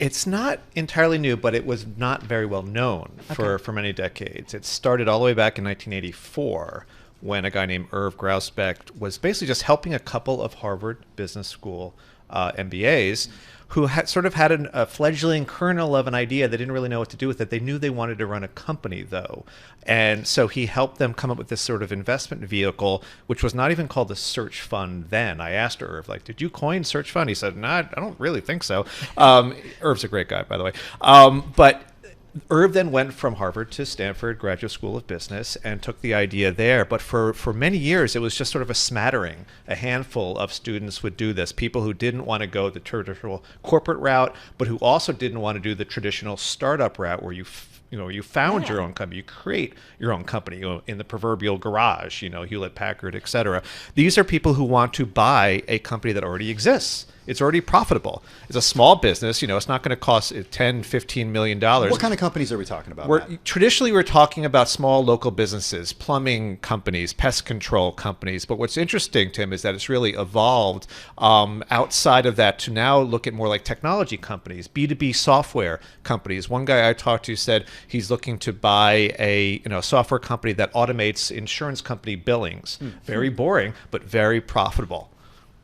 It's not entirely new, but it was not very well known for many decades. It started all the way back in 1984 when a guy named Irv Grousbeck was basically just helping a couple of Harvard Business School MBAs who had sort of had a fledgling kernel of an idea. They didn't really know what to do with it. They knew they wanted to run a company, though. And so he helped them come up with this sort of investment vehicle, which was not even called the search fund then. I asked Irv, like, did you coin search fund? He said, no, I don't really think so. Irv's a great guy, by the way. But Irv then went from Harvard to Stanford Graduate School of Business and took the idea there. But for many years, it was just sort of a smattering. A handful of students would do this. People who didn't want to go the traditional corporate route, but who also didn't want to do the traditional startup route where you found your own company, you create your own company, in the proverbial garage, Hewlett Packard, et cetera. These are people who want to buy a company that already exists. It's already profitable. It's a small business. It's not going to cost $10, $15 million. What kind of companies are we talking about? Traditionally, we're talking about small local businesses, plumbing companies, pest control companies. But what's interesting, Tim, is that it's really evolved outside of that to now look at more like technology companies, B2B software companies. One guy I talked to said he's looking to buy a software company that automates insurance company billings. Very boring, but very profitable.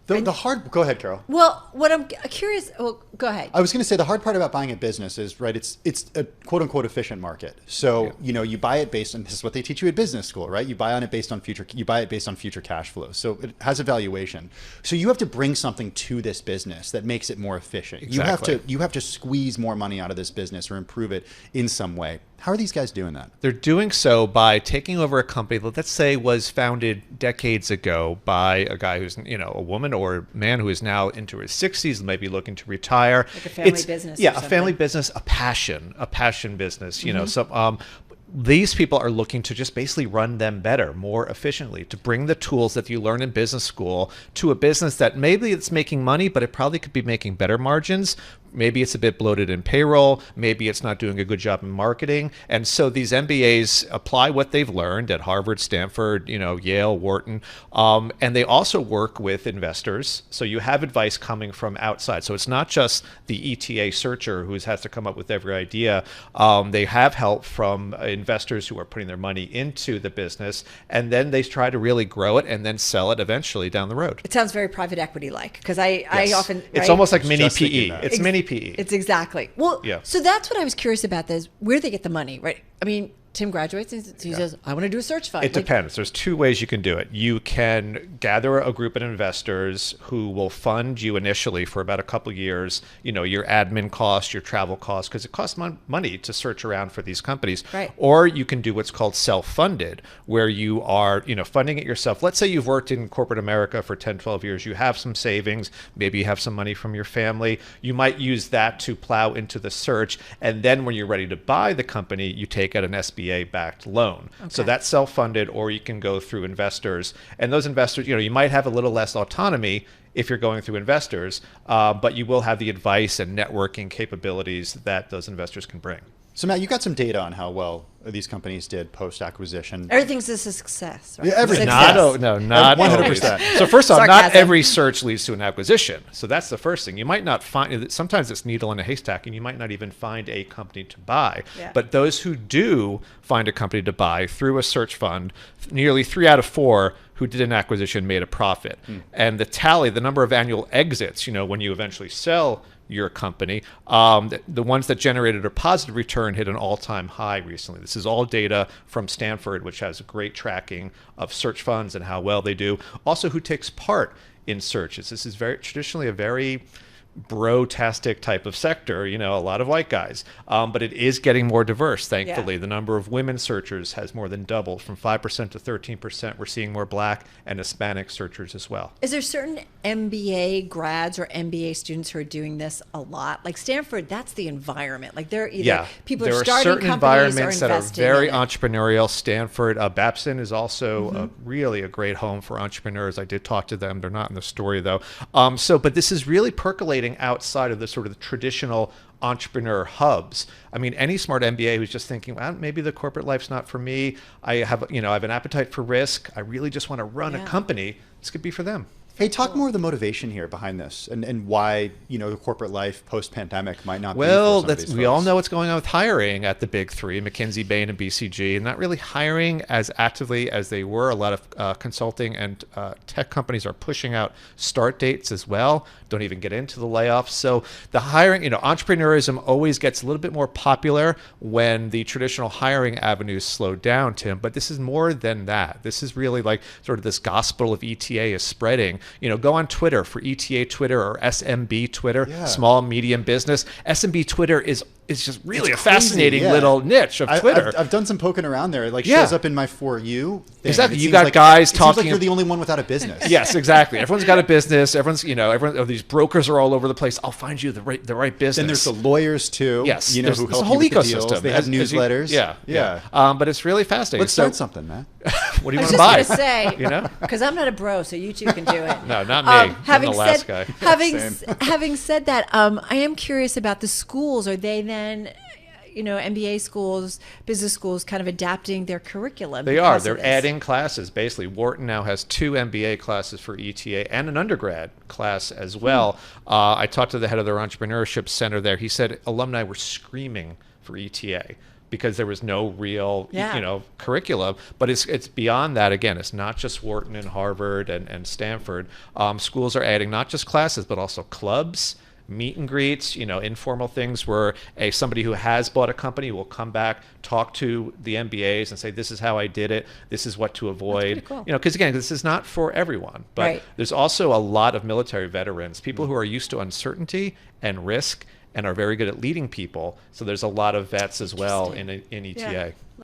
Go ahead, Carol. Well, what I'm curious, go ahead. I was going to say the hard part about buying a business is, right, it's a quote unquote efficient market. So, you buy it based on, this is what they teach you at business school, right? You buy it based on future cash flow. So it has a valuation. So you have to bring something to this business that makes it more efficient. Exactly. You have to squeeze more money out of this business or improve it in some way. How are these guys doing that? They're doing so by taking over a company that, let's say, was founded decades ago by a guy who's, a woman or man who is now into his 60s, maybe looking to retire. Like a family business. Yeah, a family business, a passion business, So these people are looking to just basically run them better, more efficiently, to bring the tools that you learn in business school to a business that maybe it's making money, but it probably could be making better margins. Maybe it's a bit bloated in payroll. Maybe it's not doing a good job in marketing. And so these MBAs apply what they've learned at Harvard, Stanford, Yale, Wharton. And they also work with investors. So you have advice coming from outside. So it's not just the ETA searcher who has to come up with every idea. They have help from investors who are putting their money into the business. And then they try to really grow it and then sell it eventually down the road. It sounds very private equity-like because I often... It's right? almost like mini PE. It's mini PE. It's exactly. Well, so that's what I was curious about, is where they get the money, right? I mean, Tim graduates and he says, I want to do a search fund. It depends. There's two ways you can do it. You can gather a group of investors who will fund you initially for about a couple of years, your admin costs, your travel costs, because it costs money to search around for these companies. Right. Or you can do what's called self-funded, where you are, funding it yourself. Let's say you've worked in corporate America for 10, 12 years. You have some savings. Maybe you have some money from your family. You might use that to plow into the search. And then when you're ready to buy the company, you take out an SBA-backed loan. Okay. So that's self-funded, or you can go through investors. And those investors, you might have a little less autonomy if you're going through investors, but you will have the advice and networking capabilities that those investors can bring. So Matt, you got some data on how well these companies did post-acquisition. Everything's a success, right? Yeah, everything. Not 100%. So first off, Sarcasm. not every search leads to an acquisition. So that's the first thing. You might not find, sometimes it's needle in a haystack, and you might not even find a company to buy. Yeah. But those who do find a company to buy through a search fund, nearly 3 out of 4 who did an acquisition made a profit. And the number of annual exits, when you eventually sell your company, the ones that generated a positive return hit an all-time high recently. This is all data from Stanford, which has great tracking of search funds and how well they do. Also, who takes part in searches. This is traditionally a very bro-tastic type of sector, a lot of white guys. But it is getting more diverse, thankfully. Yeah. The number of women searchers has more than doubled, from 5% to 13%. We're seeing more Black and Hispanic searchers as well. Is there certain MBA grads or MBA students who are doing this a lot? Like Stanford, that's the environment. Like they're either people are starting certain companies environments or that are investing very in it. entrepreneurial. Stanford, Babson is also really a great home for entrepreneurs. I did talk to them. They're not in the story though. But this is really percolating outside of the sort of the traditional entrepreneur hubs. I mean, any smart MBA who's just thinking, well, maybe the corporate life's not for me. I have an appetite for risk. I really just want to run a company. This could be for them. Hey, talk more of the motivation here behind this, and why the corporate life post-pandemic might not. Well, be for some of these we all folks. know what's going on with hiring at the big three, McKinsey, Bain, and BCG, and not really hiring as actively as they were. A lot of consulting and tech companies are pushing out start dates as well. Don't even get into the layoffs. So the hiring, entrepreneurism always gets a little bit more popular when the traditional hiring avenues slow down, Tim. But this is more than that. This is really like sort of this gospel of ETA is spreading. Go on Twitter for ETA Twitter or SMB Twitter, small medium business. SMB Twitter is just really a fascinating little niche of Twitter. I've done some poking around there. It shows up in my For You thing. Exactly. You got guys talking. It seems like you're the only one without a business. Yes, exactly. Everyone's got a business. Everyone. These brokers are all over the place. I'll find you the right business. Then there's the lawyers too. Yes, who there's help a whole you with the ecosystem. deals. They have newsletters. Yeah. But it's really fascinating. Let's start something, man. What do you I want was to buy? just going to say, because I'm not a bro, so you two can do it. No, not me. I'm the last guy. Having said that, I am curious about the schools. Are they then, MBA schools, business schools, kind of adapting their curriculum? They are. They're adding classes. Basically, Wharton now has 2 MBA classes for ETA and an undergrad class as well. I talked to the head of their entrepreneurship center there. He said alumni were screaming for ETA because there was no real, curriculum. But it's beyond that. Again, it's not just Wharton and Harvard and Stanford. Schools are adding not just classes, but also clubs, meet and greets, informal things where somebody who has bought a company will come back, talk to the MBAs and say, this is how I did it. This is what to avoid. That's pretty cool. Because again, this is not for everyone, but there's also a lot of military veterans, people who are used to uncertainty and risk and are very good at leading people. So there's a lot of vets as well in ETA.